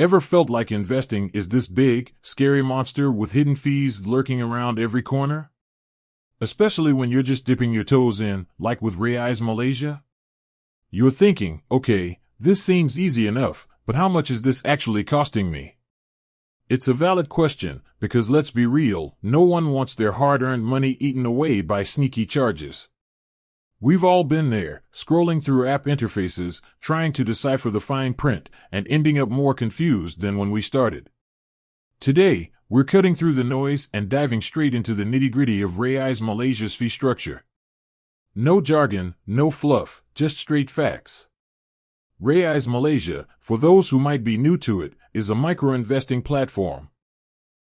Ever felt like investing is this big, scary monster with hidden fees lurking around every corner? Especially when you're just dipping your toes in, like with Raiz Malaysia? You're thinking, okay, this seems easy enough, but how much is this actually costing me? It's a valid question, because let's be real, no one wants their hard-earned money eaten away by sneaky charges. We've all been there, scrolling through app interfaces, trying to decipher the fine print, and ending up more confused than when we started. Today, we're cutting through the noise and diving straight into the nitty-gritty of Raiz Malaysia's fee structure. No jargon, no fluff, just straight facts. Raiz Malaysia, for those who might be new to it, is a micro-investing platform.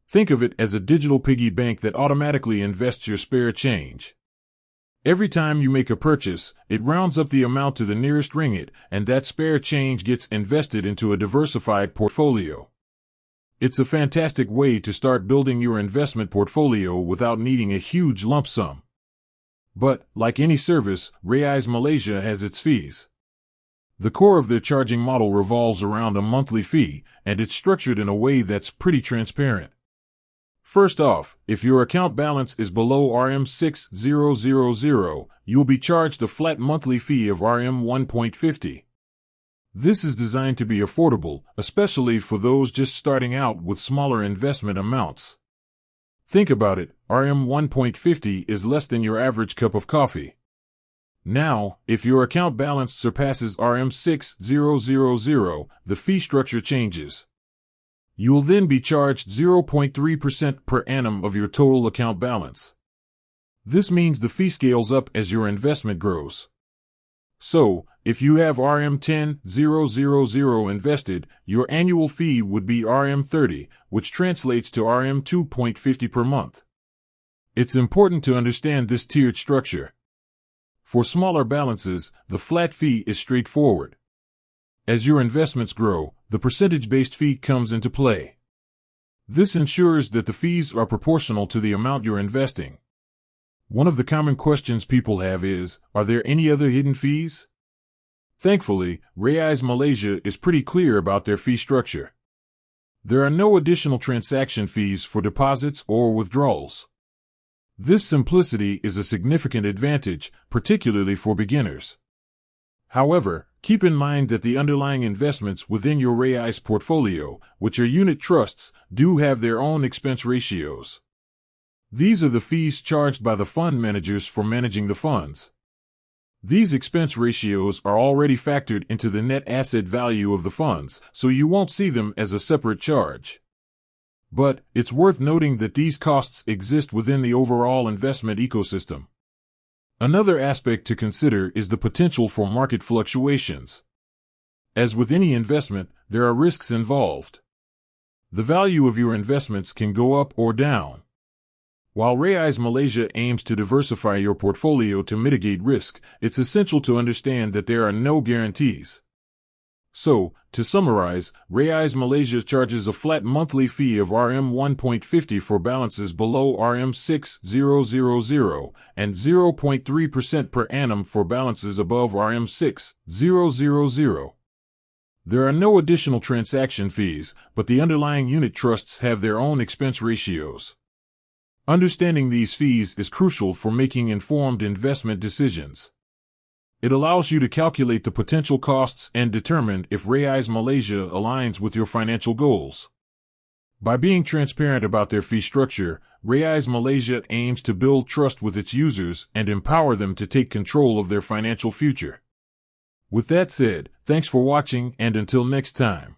Think of it as a digital piggy bank that automatically invests your spare change. Every time you make a purchase, it rounds up the amount to the nearest ringgit, and that spare change gets invested into a diversified portfolio. It's a fantastic way to start building your investment portfolio without needing a huge lump sum. But, like any service, Raiz Malaysia has its fees. The core of their charging model revolves around a monthly fee, and it's structured in a way that's pretty transparent. First off, if your account balance is below RM6000, you'll be charged a flat monthly fee of RM1.50. This is designed to be affordable, especially for those just starting out with smaller investment amounts. Think about it, RM1.50 is less than your average cup of coffee. Now, if your account balance surpasses RM6000, the fee structure changes. You will then be charged 0.3% per annum of your total account balance. This means the fee scales up as your investment grows. So, if you have RM10,000 invested, your annual fee would be RM30, which translates to RM2.50 per month. It's important to understand this tiered structure. For smaller balances, the flat fee is straightforward. As your investments grow, the percentage-based fee comes into play. This ensures that the fees are proportional to the amount you're investing. One of the common questions people have is, are there any other hidden fees? Thankfully, Raiz Malaysia is pretty clear about their fee structure. There are no additional transaction fees for deposits or withdrawals. This simplicity is a significant advantage, particularly for beginners. However, keep in mind that the underlying investments within your Raiz portfolio, which are unit trusts, do have their own expense ratios. These are the fees charged by the fund managers for managing the funds. These expense ratios are already factored into the net asset value of the funds, so you won't see them as a separate charge. But it's worth noting that these costs exist within the overall investment ecosystem. Another aspect to consider is the potential for market fluctuations. As with any investment, there are risks involved. The value of your investments can go up or down. While Raiz Malaysia aims to diversify your portfolio to mitigate risk, it's essential to understand that there are no guarantees. So, to summarize, Raiz Malaysia charges a flat monthly fee of RM1.50 for balances below RM6000 and 0.3% per annum for balances above RM6000. There are no additional transaction fees, but the underlying unit trusts have their own expense ratios. Understanding these fees is crucial for making informed investment decisions. It allows you to calculate the potential costs and determine if Raiz Malaysia aligns with your financial goals. By being transparent about their fee structure, Raiz Malaysia aims to build trust with its users and empower them to take control of their financial future. With that said, thanks for watching, and until next time.